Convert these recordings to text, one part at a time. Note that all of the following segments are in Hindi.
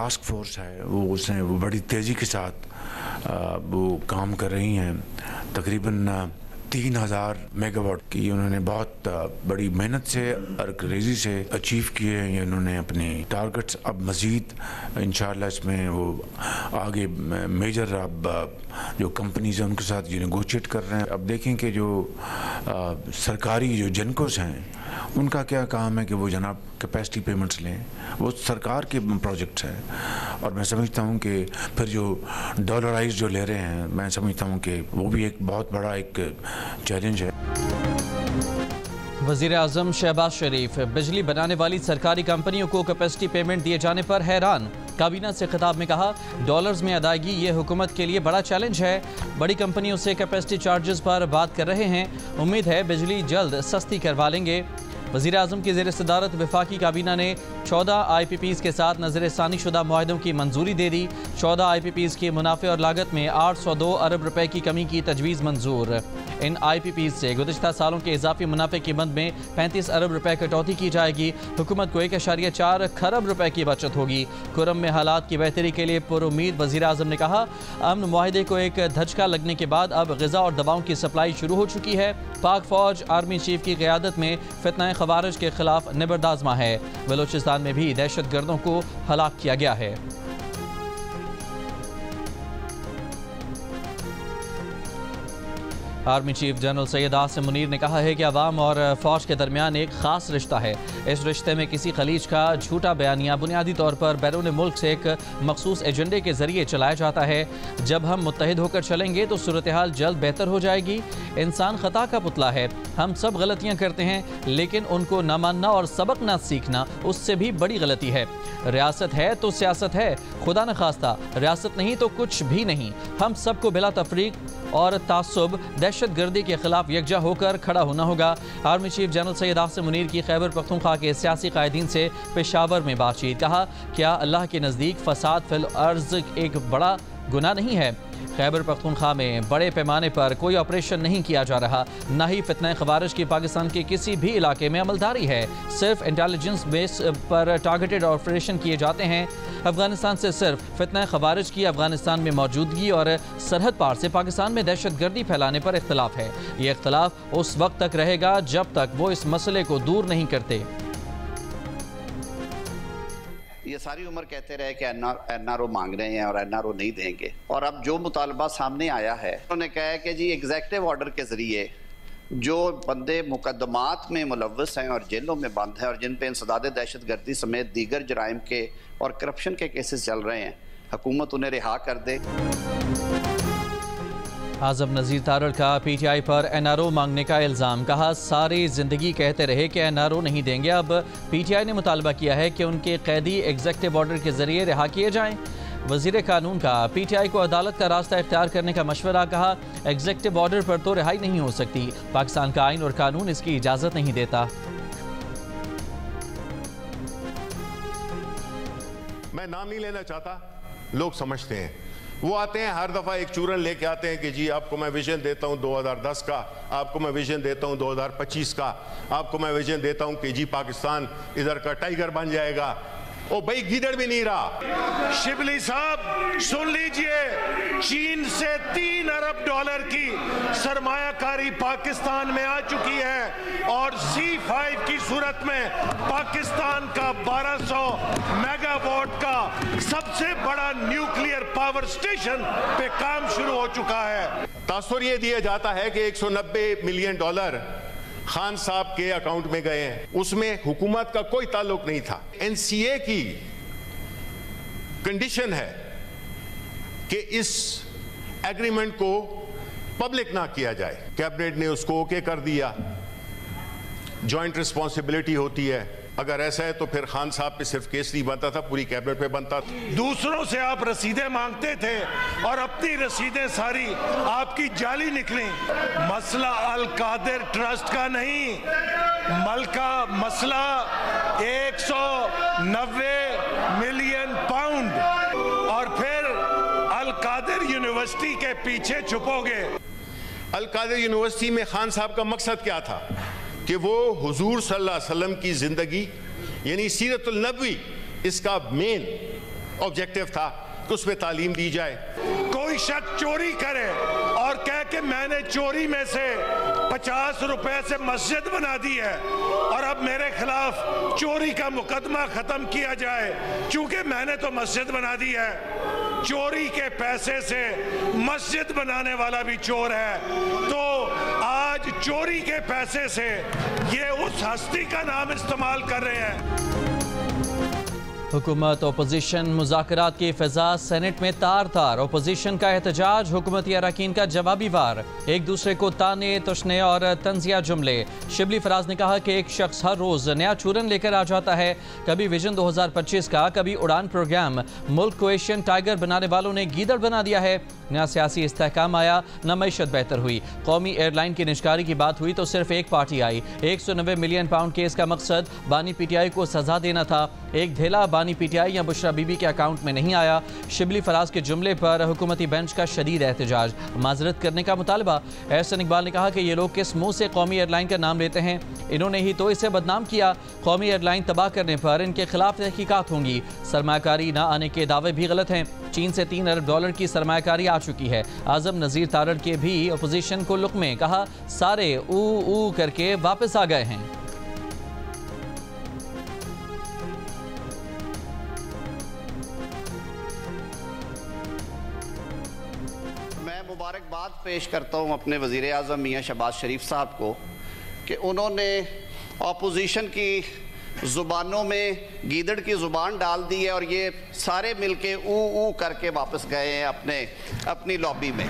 टास्क फोर्स है वो बड़ी तेज़ी के साथ वो काम कर रही हैं। तकरीबन 3000 मेगावाट की उन्होंने बहुत बड़ी मेहनत से और क्रेज़ी से अचीव किए हैं उन्होंने अपने टारगेट्स। अब मज़ीद इंशाअल्लाह इसमें वो आगे मेजर अब जो कंपनीज हैं उनके साथ जो नेगोशिएट कर रहे हैं। अब देखें कि जो सरकारी जो जेनकोस हैं उनका क्या काम है कि वो जनाब कैपेसिटी पेमेंट्स लें, वो सरकार के प्रोजेक्ट्स हैं। और मैं समझता हूँ कि फिर जो डॉलराइज जो ले रहे हैं, मैं समझता हूँ कि वो भी एक बहुत बड़ा एक चैलेंज है। वज़ीर आज़म शहबाज शरीफ बिजली बनाने वाली सरकारी कंपनियों को कैपेसिटी पेमेंट दिए जाने पर हैरान। काबीना से खिताब में कहा, डॉलर्स में अदायगी ये हुकूमत के लिए बड़ा चैलेंज है। बड़ी कंपनियों से कैपेसिटी चार्जेस पर बात कर रहे हैं, उम्मीद है बिजली जल्द सस्ती करवा लेंगे। वज़ीर आज़म की ज़ेर सदारत वफाकी काबीना ने 14 IPPs के साथ नज़रसानी शुदा मुआहदों की मंजूरी दे दी। 14 IPPs के मुनाफे और लागत में 802 अरब रुपए की कमी की तजवीज़ मंजूर। इन IPPs से गुज़िश्ता सालों के इजाफी मुनाफे की मद में 35 अरब रुपए कटौती की जाएगी। हुकूमत को 1.4 खरब रुपए की बचत होगी। कुरम में हालात की बेहतरी के लिए पुरुमीद वज़ीर आज़म ने कहा, अमन मुआहदे को एक धचका लगने के बाद अब ग़िज़ा और दवाओं की सप्लाई शुरू हो चुकी है। पाक फ़ौज आर्मी चीफ की क़यादत में फितना ख़वारिज के खिलाफ निबर्दाज़मा है। बलूचिस्तान में भी दहशत गर्दों को हलाक किया गया है। Army chief general Syed Asim Munir ने कहा है कि अवाम और फौज के दरमियान एक ख़ास रिश्ता है। इस रिश्ते में किसी खलीज का झूठा बयानिया बुनियादी तौर पर बैरून मुल्क से एक मखसूस एजेंडे के जरिए चलाया जाता है। जब हम मुत्तहिद होकर चलेंगे तो सूरत हाल जल्द बेहतर हो जाएगी। इंसान खता का पुतला है, हम सब गलतियाँ करते हैं, लेकिन उनको न मानना और सबक न सीखना उससे भी बड़ी गलती है। रियासत है तो सियासत है, खुदा न खास्ता रियासत नहीं तो कुछ भी नहीं। हम सबको बिला तफरीक और तासुब दहशत गर्दी के खिलाफ यकजा होकर खड़ा होना होगा। Army chief general Syed Asim Munir की खैबर पख्तूनख्वा के सियासी कायदीन से पेशावर में बातचीत। कहा, क्या अल्लाह के नज़दीक फसाद फिल अर्ज़ एक बड़ा गुनाह नहीं है? खैबर पख्तूनख्वा में बड़े पैमाने पर कोई ऑपरेशन नहीं किया जा रहा, न ही फितना ख़वारिज की पाकिस्तान के किसी भी इलाके में अमलदारी है। सिर्फ इंटेलिजेंस बेस पर टारगेटेड ऑपरेशन किए जाते हैं। अफगानिस्तान से सिर्फ फितना ख़वारिज की अफगानिस्तान में मौजूदगी और सरहद पार से पाकिस्तान में दहशत गर्दी फैलाने पर इख्तलाफ है। ये इख्तलाफ उस वक्त तक रहेगा जब तक वो इस मसले को दूर नहीं करते। ये सारी उम्र कहते रहे कि NRO मांग रहे हैं और NRO नहीं देंगे, और अब जो मुतालबा सामने आया है उन्होंने कहा है कि जी एग्जेक्टिव ऑर्डर के जरिए जो बंदे मुकदमात में मुलव्वस हैं और जेलों में बंद हैं और जिन पे इंसदाद दहशत गर्दी समेत दीगर जराइम के और करप्शन के केसेस चल रहे हैं, हुकूमत उन्हें रिहा कर दे। आज़म नज़ीर तारड़ का PTI पर NRO मांगने का इल्ज़ाम। कहा, सारी ज़िंदगी कहते रहे कि NRO नहीं देंगे। अब PTI ने मुतालबा किया है कि उनके कैदी एग्जेक्टिव ऑर्डर के ज़रिए रिहा किए जाएँ। वज़ीर कानून का PTI को अदालत का रास्ता इख्तियार करने का मशवरा। कहा, एग्जेक्टिव ऑर्डर पर तो रिहाई नहीं हो सकती, पाकिस्तान का आइन और कानून इसकी इजाज़त नहीं देता। मैं नाम नहीं लेना चाहता, लोग समझते हैं। वो आते हैं हर दफ़ा एक चूरन लेके आते हैं कि जी आपको मैं विजन देता हूँ 2010 का, आपको मैं विजन देता हूँ 2025 का, आपको मैं विजन देता हूँ कि जी पाकिस्तान इधर का टाइगर बन जाएगा। ओ भाई गिदड़ भी नहीं रहा। शिबली साहब सुन लीजिए, चीन से 3 अरब डॉलर की सरमायाकारी पाकिस्तान में आ चुकी है और C5 की सूरत में पाकिस्तान का 1200 मेगावाट का सबसे बड़ा न्यूक्लियर पावर स्टेशन पे काम शुरू हो चुका है। तासुर ये दिया जाता है कि 190 मिलियन डॉलर खान साहब के अकाउंट में गए हैं, उसमें हुकूमत का कोई ताल्लुक नहीं था। NCA की कंडीशन है कि इस एग्रीमेंट को पब्लिक ना किया जाए। कैबिनेट ने उसको ओके कर दिया, जॉइंट रिस्पॉन्सिबिलिटी होती है। अगर ऐसा है तो फिर खान साहब पे सिर्फ केस नहीं बनता था, पूरी कैबिनेट पे बनता था। दूसरों से आप रसीदें मांगते थे और अपनी रसीदें सारी आपकी जाली निकली। मसला अल कादिर ट्रस्ट का नहीं, मलका मसला 190 मिलियन पाउंड और फिर अल कादिर यूनिवर्सिटी के पीछे छुपोगे। अल कादिर यूनिवर्सिटी में खान साहब का मकसद क्या था कि वो हुजूर सल्लल्लाहु अलैहि वसल्लम की ज़िंदगी यानी सीरतुल नबवी, इसका मेन ऑब्जेक्टिव था कि उसमें तालीम दी जाए। कोई शख्स चोरी करे और कह के मैंने चोरी में से 50 रुपए से मस्जिद बना दी है और अब मेरे खिलाफ चोरी का मुकदमा खत्म किया जाए क्योंकि मैंने तो मस्जिद बना दी है। चोरी के पैसे से मस्जिद बनाने वाला भी चोर है, तो आज चोरी के पैसे से ये उस हस्ती का नाम इस्तेमाल कर रहे हैं। हुकूमत ओपोजिशन मुज़ाकरात की फ़िज़ा सेनेट में तार तार। ओपोजिशन का एहतजाज, हुकूमती अरकान का जवाबी वार, एक दूसरे को ताने तशने और तंजिया जुमले। शिबली फराज ने कहा कि एक शख्स हर रोज़ नया चूरन लेकर आ जाता है, कभी विजन 2025 का, कभी उड़ान प्रोग्राम। मुल्क को एशियन टाइगर बनाने वालों ने गीदड़ बना दिया है। न सियासी इस्तेहकाम आया, न मईशत बेहतर हुई। कौमी एयरलाइन की निजकारी की बात हुई तो सिर्फ एक पार्टी आई। 190 मिलियन पाउंड केस का मकसद बानी पीटीआई को सजा देना था। एक धेला बानी पीटीआई या बुशरा बीबी के अकाउंट में नहीं आया। शिबली फराज के जुमले पर हुकूमती बेंच का शदीद एहतजाज, माजरत करने का मुतालबा। एहसन इकबाल ने कहा कि ये लोग किस मुंह से कौमी एयरलाइन का नाम लेते हैं, इन्होंने ही तो इसे बदनाम किया। कौमी एयरलाइन तबाह करने पर इनके खिलाफ तहकीकात होंगी। सरमाकारी ना आने के दावे भी गलत हैं। चीन से $3 अरब की सरमाकारी आ चुकी है। आजम नज़ीर तारड़ के भी अपोजिशन को लुक में कहा, सारे ऊ करके वापस आ गए हैं। मैं मुबारकबाद पेश करता हूँ अपने वज़ीर आज़म मियाँ शहबाज शरीफ साहब को कि उन्होंने अपोजिशन की ज़ुबानों में गीदड़ की ज़ुबान डाल दी है और ये सारे मिलके ऊ करके वापस गए हैं अपनी लॉबी में।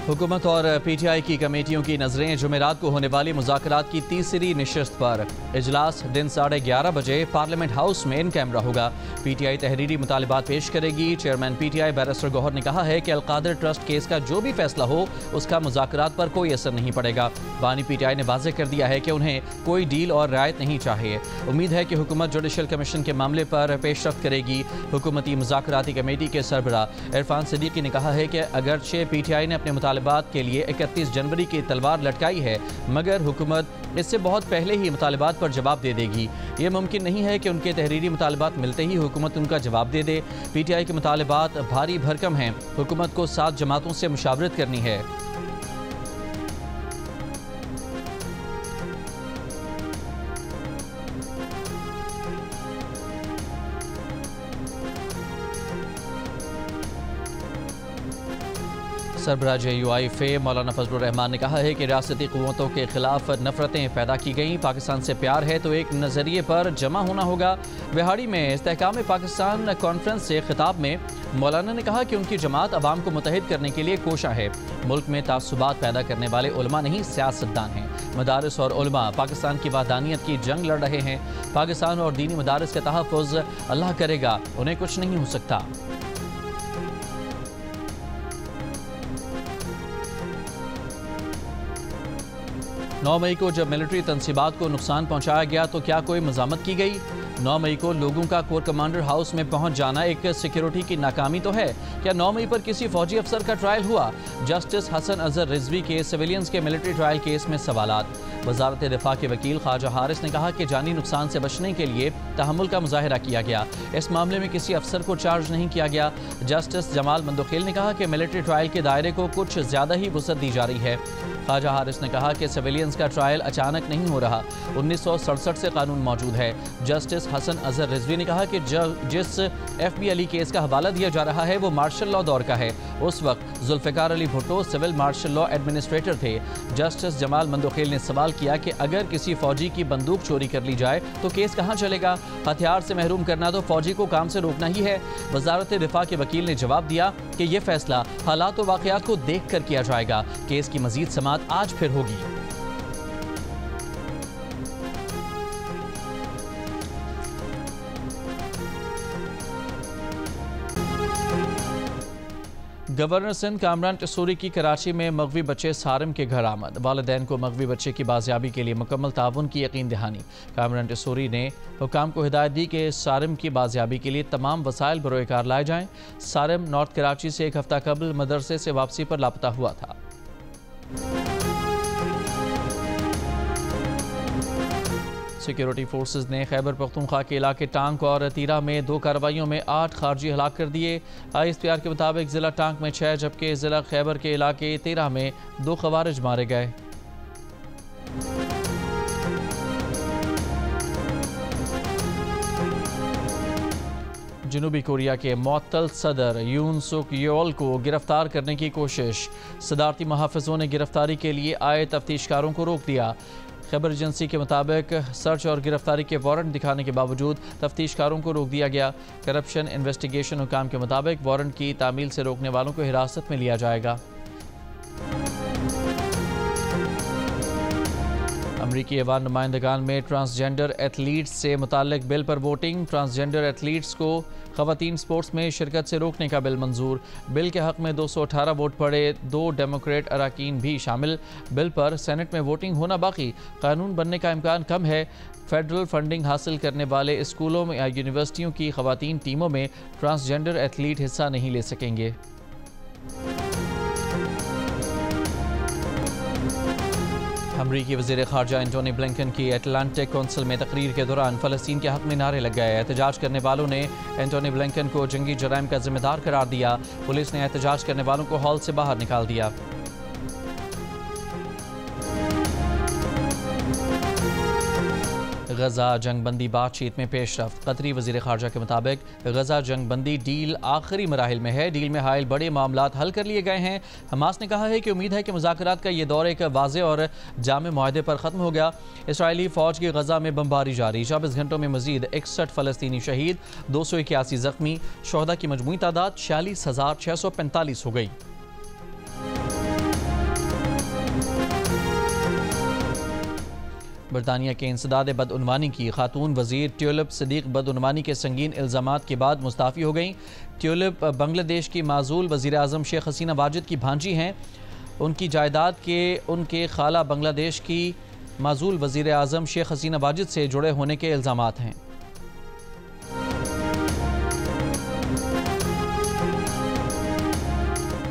हुकूमत और पीटीआई की कमेटियों की नजरें जुमेरात को होने वाली मुज़ाकरात की तीसरी नशिस्त पर। इजलास दिन 11:30 बजे पार्लियामेंट हाउस में इन कैमरा होगा। पीटीआई तहरीरी मुतालिबात पेश करेगी। चेयरमैन पीटीआई बैरिस्टर गौहर ने कहा है कि अलकादिर ट्रस्ट केस का जो भी फैसला हो उसका मुज़ाकरात पर कोई असर नहीं पड़ेगा। बानी पीटीआई ने वाज़ेह कर दिया है कि उन्हें कोई डील और रियायत नहीं चाहिए। उम्मीद है कि हुकूमत जुडिशल कमीशन के मामले पर पेशरफ्त करेगी। हुकूमती मुज़ाकराती कमेटी के सरबराह इरफान सिद्दीकी ने कहा है कि अगरचे पीटीआई ने अपने मुतालिबात के लिए 31 जनवरी की तलवार लटकाई है, मगर हुकूमत इससे बहुत पहले ही मुतालिबात पर जवाब दे देगी। ये मुमकिन नहीं है कि उनके तहरीरी मुतालिबात मिलते ही हुकूमत उनका जवाब दे दे। पीटीआई के मुतालिबात भारी भरकम हैं। हुकूमत को 7 जमातों से मुशावरत करनी है। सरबराह JUI मौलाना फजलुर रहमान ने कहा है कि रियासती क़ुव्वतों के खिलाफ नफरतें पैदा की गई। पाकिस्तान से प्यार है तो एक नज़रिए पर जमा होना होगा। विहाड़ी में इस्तेहकाम पाकिस्तान कॉन्फ्रेंस से खिताब में मौलाना ने कहा कि उनकी जमात अवाम को मुत्तहिद करने के लिए कोशा है। मुल्क में तासुबात पैदा करने वाले उलमा नहीं, सियासतदान हैं। मदारिस और उलमा पाकिस्तान की वादानियत की जंग लड़ रहे हैं। पाकिस्तान और दीनी मदारिस का तहफ़्फ़ुज़ अल्लाह करेगा, उन्हें कुछ नहीं हो सकता। 9 मई को जब मिलिट्री तनसीबात को नुकसान पहुंचाया गया तो क्या कोई मज़ामत की गई? 9 मई को लोगों का कोर कमांडर हाउस में पहुंच जाना एक सिक्योरिटी की नाकामी तो है। क्या 9 मई पर किसी फौजी अफसर का ट्रायल हुआ? जस्टिस हसन अजहर रिजवी के सिविलियंस के मिलिट्री ट्रायल केस में सवालात। वजारत दिफा के वकील ख्वाजा हारिस ने कहा कि जानी नुकसान से बचने के लिए तहम्मुल का मुजाहिरा किया गया। इस मामले में किसी अफसर को चार्ज नहीं किया गया। जस्टिस जमाल मंदोखेल ने कहा कि मिलिट्री ट्रायल के दायरे को कुछ ज़्यादा ही वुसअत दी जा रही है। ख्वाजा हारिस ने कहा कि सिविलियंस का ट्रायल अचानक नहीं हो रहा, 1967 से कानून मौजूद है। जस्टिस हसन अजहर रिजवी ने कहा कि जिस FB अली केस का हवाला दिया जा रहा है वो मार्शल लॉ दौर का है। उस वक्त Zulfikar Ali Bhutto civil martial law administrator थे। जस्टिस जमाल मंदोखेल ने सवाल किया कि अगर किसी फौजी की बंदूक चोरी कर ली जाए तो केस कहाँ चलेगा? हथियार से महरूम करना तो फौजी को काम से रोकना ही है। वजारत दिफा के वकील ने जवाब दिया कि यह फैसला हालात व वाक़यात को देख कर किया जाएगा। केस की मजीद समाअत आज फिर होगी। गवर्नर सिंध कामरान टिसूरी की कराची में मगवी बच्चे सारिम के घर आमद। वालिदैन को मगवी बच्चे की बाजियाबी के लिए मुकम्मल ताउन की यकीन दहानी। कामरान टिसूरी ने हुकाम को हिदायत दी कि सारिम की बाजियाबी के लिए तमाम वसाइल बरोएकार लाए जाएं। सारिम नॉर्थ कराची से एक हफ्ता कबल मदरसे से वापसी पर लापता हुआ था। सिक्योरिटी फोर्सेज ने खैबर पख्तूनख्वा के इलाके टांक और तीरा में 2 कार्रवाइयों में 8 खारजी हलाक कर दिए। ISPR के मुताबिक ज़िला टांक में 6 जबकि ज़िला खैबर के इलाके तीरा में 2 खवारिज मारे गए। जनूबी कोरिया के मुअत्तल सदर यून सुक योल को गिरफ्तार करने की कोशिश। सदारती महाफिजों ने गिरफ्तारी के लिए आए तफ्तीशकारों को रोक दिया। खबर एजेंसी के मुताबिक सर्च और गिरफ्तारी के वारंट दिखाने के बावजूद तफ्तीशकारों को रोक दिया गया। करप्शन इन्वेस्टिगेशन हुकाम के मुताबिक वारंट की तामील से रोकने वालों को हिरासत में लिया जाएगा। अमरीकी ऐवान नुमाइंदगान में ट्रांसजेंडर एथलीट्स से मुताल्लिक बिल पर वोटिंग। ट्रांसजेंडर एथलीट्स को ख़वातीन स्पोर्ट्स में शिरकत से रोकने का बिल मंजूर। बिल के हक़ में 218 वोट पड़े, 2 डेमोक्रेट अरकान भी शामिल। बिल पर सेनेट में वोटिंग होना बाकी। कानून बनने का इम्कान कम है। फेडरल फंडिंग हासिल करने वाले स्कूलों या यूनिवर्सिटियों की ख़वातीन टीमों में ट्रांसजेंडर एथलीट हिस्सा नहीं ले सकेंगे। अमरीकी वज़ीर ख़ारजा एंटोनी ब्लिंकन की अटलांटिक कौंसिल में तकरीर के दौरान फ़लस्तीन के हक़ में नारे लग गए। एहतजाज करने वालों ने एंटोनी ब्लिंकन को जंगी जराइम का जिम्मेदार करार दिया। पुलिस ने एहतजाज करने वालों को हॉल से बाहर निकाल दिया। गजा जंगबंदी बातचीत में पेशरफ्त। कतरी वज़ीर ख़ारजा के मुताबिक गजा जंगबंदी डील आखिरी मराहिल में है। डील में हायल बड़े मामलात हल कर लिए गए हैं। हमास ने कहा है कि उम्मीद है कि मुज़ाकरात का ये दौर एक वाज़े और जामे मुआहदे पर ख़त्म हो गया। इसराइली फ़ौज की गजा में बमबारी जारी। 24 घंटों में मज़ीद 61 फ़लस्तीनी शहीद, 281 ज़ख्मी। शोहदा की मजमूई तादाद 46,645 हो गई। बरतानिया के इंसदाद बदउनवानी की खातून वज़ीर ट्यूलिप सिद्दीक बदउनवानी के संगीन इल्ज़ामात के बाद मुस्ताफ़ी हो गई। ट्यूलिप बांग्लादेश की माजूल वज़ीर आज़म शेख हसीना वाजिद की भांजी हैं। उनकी जायदाद के उनके खाला बांग्लादेश की माजूल वज़ीर आज़म शेख हसीना वाजिद से जुड़े होने के इल्ज़ामात हैं।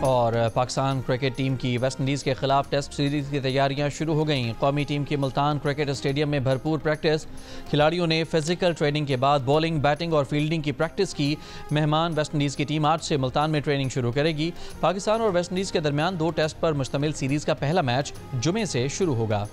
और पाकिस्तान क्रिकेट टीम की वेस्ट इंडीज़ के खिलाफ टेस्ट सीरीज़ की तैयारियां शुरू हो गईं। कौमी टीम की मुल्तान क्रिकेट स्टेडियम में भरपूर प्रैक्टिस। खिलाड़ियों ने फिजिकल ट्रेनिंग के बाद बॉलिंग, बैटिंग और फील्डिंग की प्रैक्टिस की। मेहमान वेस्ट इंडीज़ की टीम आज से मुल्तान में ट्रेनिंग शुरू करेगी। पाकिस्तान और वेस्ट इंडीज़ के दरमियान 2 टेस्ट पर मुश्तमिल सीरीज़ का पहला मैच जुमे से शुरू होगा।